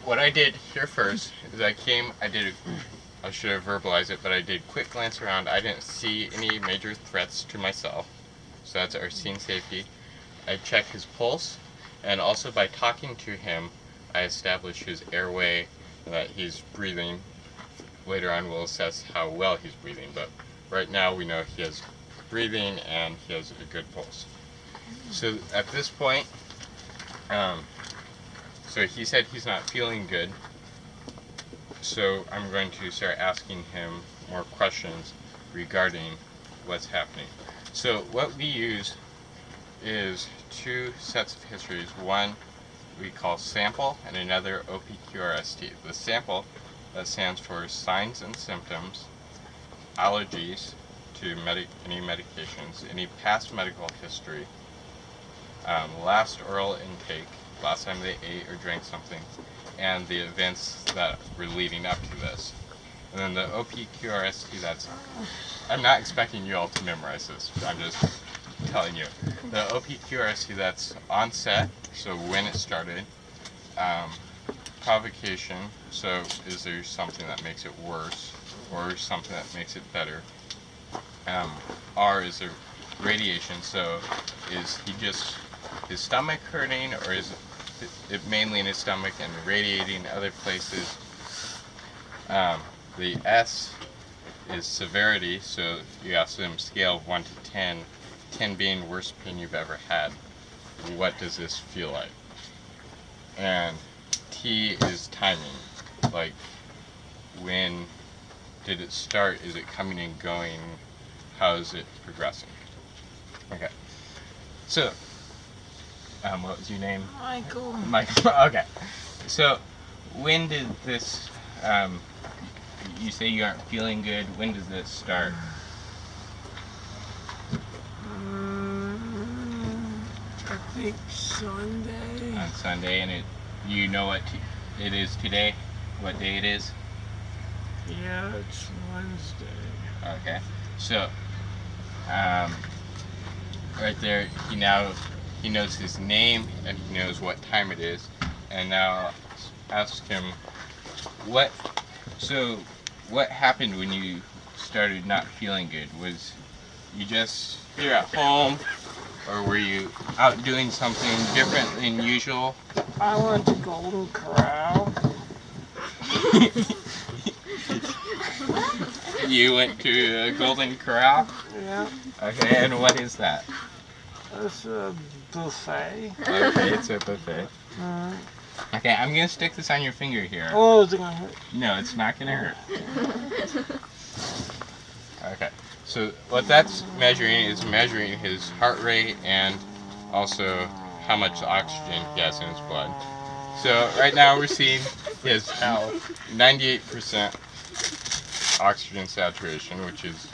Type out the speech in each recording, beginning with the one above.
what I did here first is I should have verbalized it, but I did quick glance around. I didn't see any major threats to myself. So that's our scene safety. I checked his pulse, and also by talking to him, I established his airway, that he's breathing. Later on we'll assess how well he's breathing, but right now we know he has breathing and he has a good pulse. So at this point, so he said he's not feeling good, so I'm going to start asking him more questions regarding what's happening. So what we use is two sets of histories. One we call sample and another OPQRST. The sample, that stands for signs and symptoms, allergies to any medications, any past medical history, last oral intake, last time they ate or drank something, and the events that were leading up to this. And then the OPQRST, I'm not expecting you all to memorize this, I'm just telling you. The OPQRST, that's onset, so when it started, provocation, so is there something that makes it worse, or something that makes it better. R is there radiation, so is his stomach hurting, or is it mainly in his stomach and radiating other places. The S is severity, so you ask them scale of 1 to 10, 10 being worst pain you've ever had. What does this feel like? And T is timing, like when did it start, is it coming and going, how is it progressing? Okay, so what was your name? Michael. Michael. Okay, so when did this, you say you aren't feeling good, when does this start? I think Sunday. On Sunday, and you know what it is today? What day it is? Yeah, it's Wednesday. Okay, so right there, he knows his name and he knows what time it is. And now ask him what happened when you started not feeling good? Was you're at home, or were you out doing something different than usual? I went to Golden Corral. You went to a Golden Corral? Yeah. Okay, and what is that? It's a buffet. Okay, it's a buffet. Okay, I'm gonna stick this on your finger here. Oh, is it gonna hurt? No, it's not gonna hurt. Okay, so what that's measuring is measuring his heart rate and also how much oxygen he has in his blood. So right now we're seeing he has 98% oxygen saturation, which is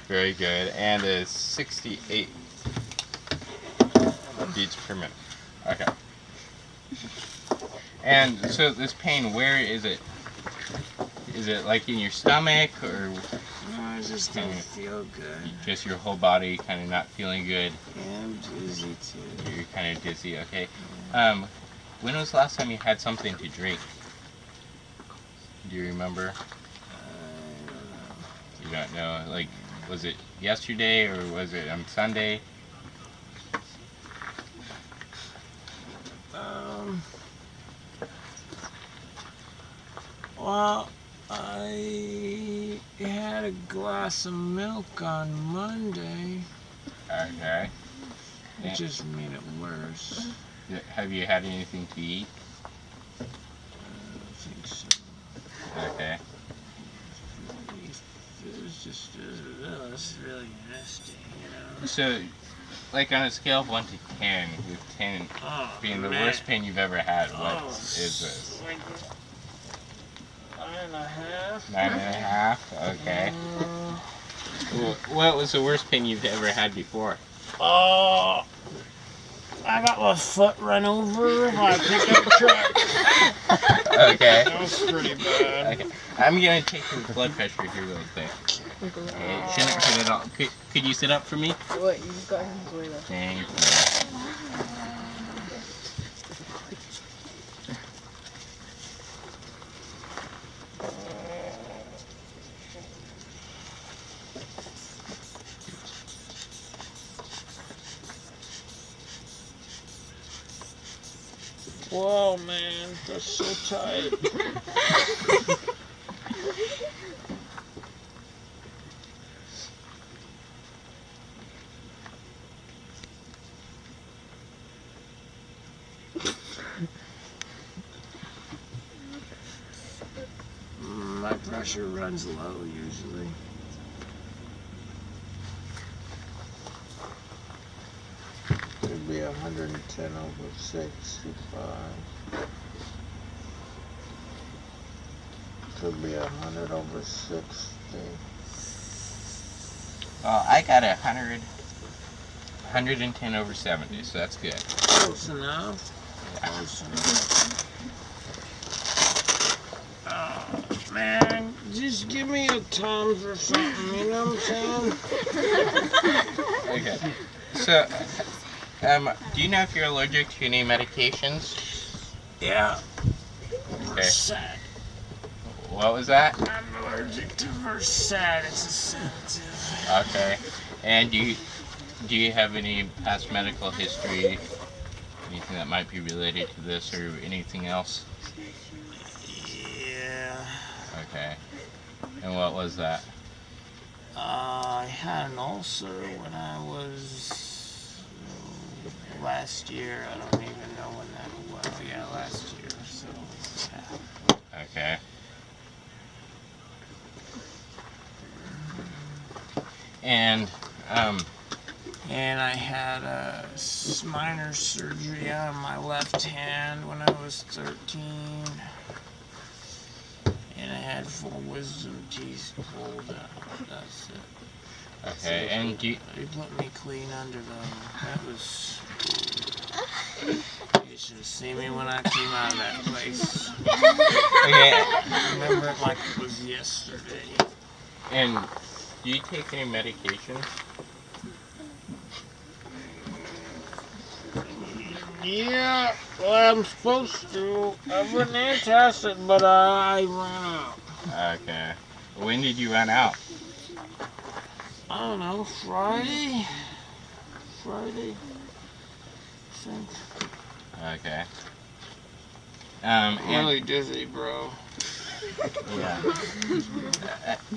very good, and is 68 beats per minute. Okay. And so this pain, where is it? Is it like in your stomach, or? No, I just didn't feel good. Just your whole body kind of not feeling good? Yeah, I'm dizzy too. You're kind of dizzy, okay. When was the last time you had something to drink? Do you remember? I don't know. You don't know? Like, was it yesterday or was it on Sunday? Well, I had a glass of milk on Monday. Okay. It just made it worse. Have you had anything to eat? I don't think so. Okay. It was just, it's really nasty, you know. So, like on a scale of 1 to 10, with 10 being the worst pain you've ever had, what is this? 9.5. 9.5? Okay. What was the worst pain you've ever had before? I got my foot run over by a pickup truck. Okay. That was pretty bad. Okay. I'm gonna take your blood pressure here real quick. Okay, it shouldn't hurt at all. Could you sit up for me? What? You got his way though. Thank you. Whoa, man, that's so tight. My pressure runs low usually. Could be 110/65. Could be 100/60. Well, I got 110/70, so that's good. Close enough. Close enough. Oh, man, just give me a Tums or something, you know what I'm saying? Okay. So, do you know if you're allergic to any medications? Yeah. Okay. Versed. What was that? I'm allergic to Versed. It's a sedative. Okay. And do you have any past medical history? Anything that might be related to this or anything else? Yeah. Okay. And what was that? I had an ulcer when I was last year. I don't even know when that was. Yeah, last year. So, yeah. Okay. And And I had a minor surgery on my left hand when I was 13. And I had full wisdom teeth pulled out. That's it. okay. And do you, They put me clean under them. That was. You should have seen me when I came out of that place. okay. I remember it like it was yesterday. And do you take any medication? Yeah, well, I'm supposed to. I've been antacid, but I ran out. Okay. When did you run out? I don't know, Friday? Friday? I think. Okay. I'm And really dizzy, bro. yeah.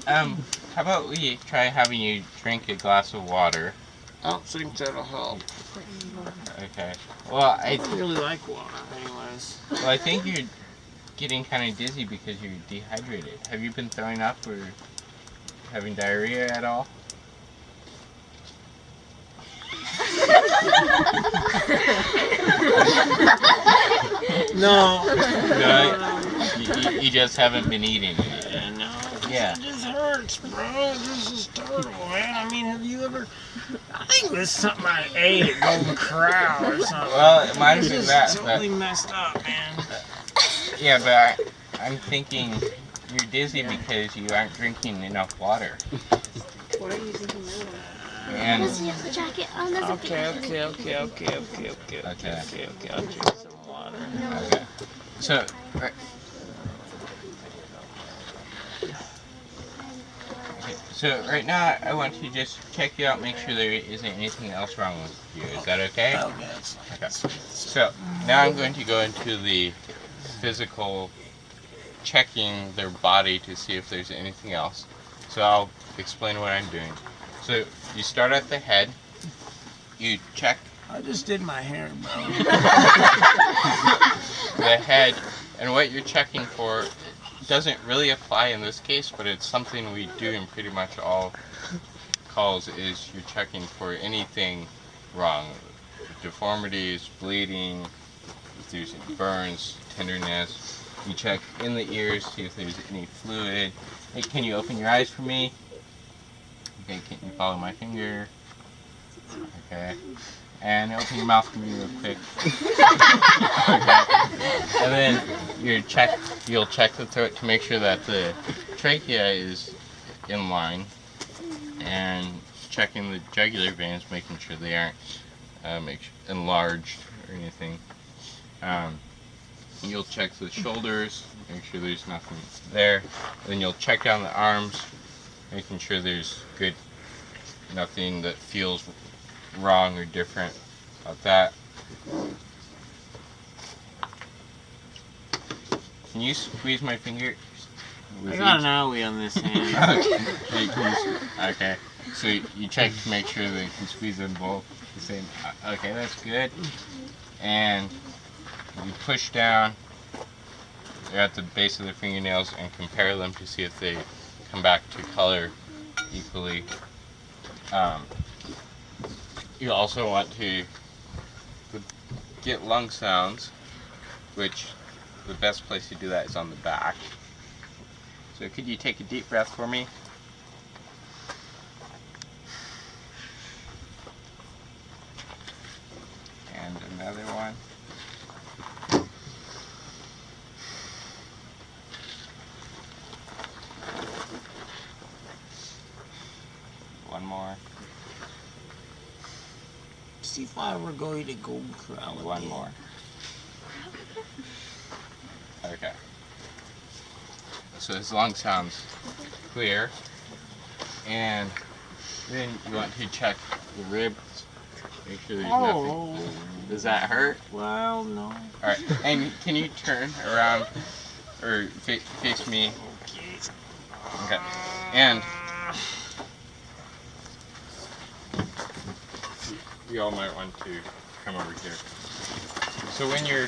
How about we try having you drink a glass of water? I don't think that'll help. Okay. Well, I don't really like water, anyways. I think you're getting kind of dizzy because you're dehydrated. Have you been throwing up or having diarrhea at all? No. No, you just haven't been eating anything. Yeah, no. Yeah. It just hurts, bro. This is terrible, man. I mean, have you ever... I think it was something I ate at Golden Corral or something. Well, it might have It's been just that, totally messed up, man. yeah, but I'm thinking you're dizzy because you aren't drinking enough water. What are you thinking now? And Does he have the jacket on? There's a Okay. I'll drink some water. okay. So right, okay, so right now I want to just check you out, make sure there isn't anything else wrong with you. Is that okay? Okay, that's fine. Okay. So now I'm going to go into the physical checking their body to see if there's anything else. So I'll explain what I'm doing. So you start at the head, you check I just did my hair, bro. the head, and what you're checking for doesn't really apply in this case, but it's something we do in pretty much all calls, is you're checking for anything wrong. Deformities, bleeding, if there's any burns, tenderness. You check in the ears, see if there's any fluid. Hey, can you open your eyes for me? Okay, can you follow my finger? Okay. And open your mouth for me real quick. Okay. And then you'll check the throat to make sure that the trachea is in line, and checking the jugular veins, making sure they aren't enlarged or anything. You'll check the shoulders, make sure there's nothing there. Then you'll check down the arms, making sure there's nothing that feels wrong or different about that. Can you squeeze my finger? I got an owie on this hand. Hey, okay. So you check to make sure that you can squeeze them both the same. Okay, that's good. And you push down at the base of the fingernails and compare them to see if they come back to color equally. You also want to get lung sounds, which the best place to do that is on the back. So could you take a deep breath for me? And another one. One more. See if I ever go eat a golden corral again. One more. Okay. So his lung sounds clear. And then you want to check the ribs. Make sure there's nothing. Does that hurt? Well, no. Alright. And can you turn around or face me? Okay. And you all might want to come over here. So when you're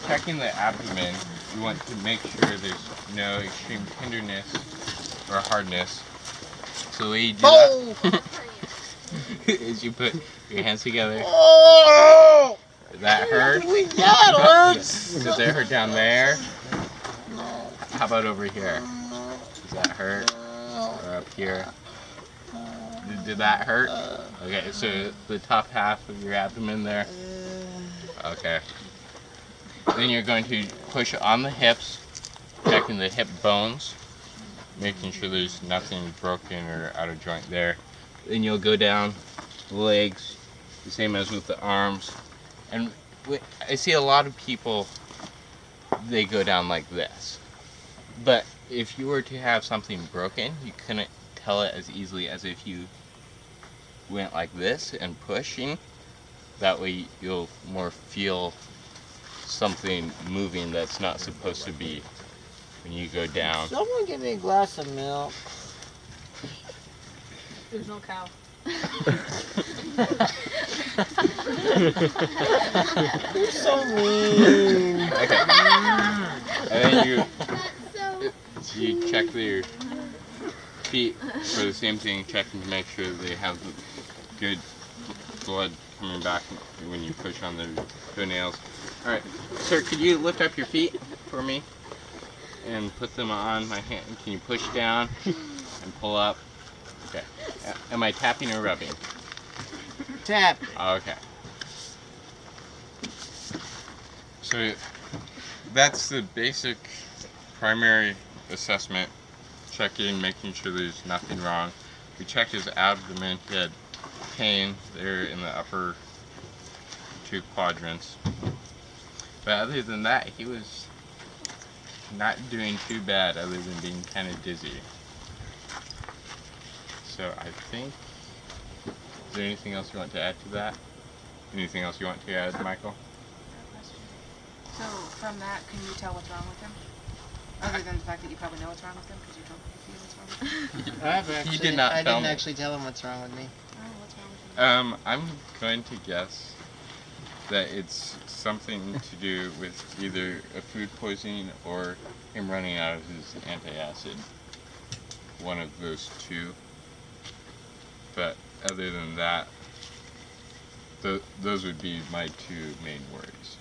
checking the abdomen, you want to make sure there's no extreme tenderness or hardness. So the way you do that is you put your hands together. Oh! Does that hurt? Yeah, it hurts. Does it hurt down there? No. How about over here? Does that hurt? Or up here? Did that hurt? Okay, so the top half of your abdomen there. Okay. Then you're going to push on the hips, checking the hip bones, making sure there's nothing broken or out of joint there. Then you'll go down the legs, the same as with the arms. And I see a lot of people, they go down like this. But if you were to have something broken, you couldn't tell it as easily as if you went like this and pushing. That way you'll more feel something moving that's not supposed to be when you go down. Someone give me a glass of milk. There's no cow. You're so mean. Okay. And then you check their feet for the same thing, checking to make sure they have good blood coming back when you push on their toenails. Alright, sir, could you lift up your feet for me and put them on my hand? Can you push down and pull up? Okay. Am I tapping or rubbing? Tap. Okay. So that's the basic primary assessment. Checking, making sure there's nothing wrong. We checked his abdomen. He had pain there in the upper two quadrants. But other than that, he was not doing too bad other than being kind of dizzy. So I think, is there anything else you want to add to that? Anything else you want to add, Michael? So from that, can you tell what's wrong with him? Other than the fact that you probably know what's wrong with him because you told me what's wrong with him. You did not I tell didn't me. actually tell him what's wrong with me. Oh, what's wrong with him? I'm going to guess that it's something to do with either a food poisoning or him running out of his antacid. One of those two. But other than that, those would be my two main worries.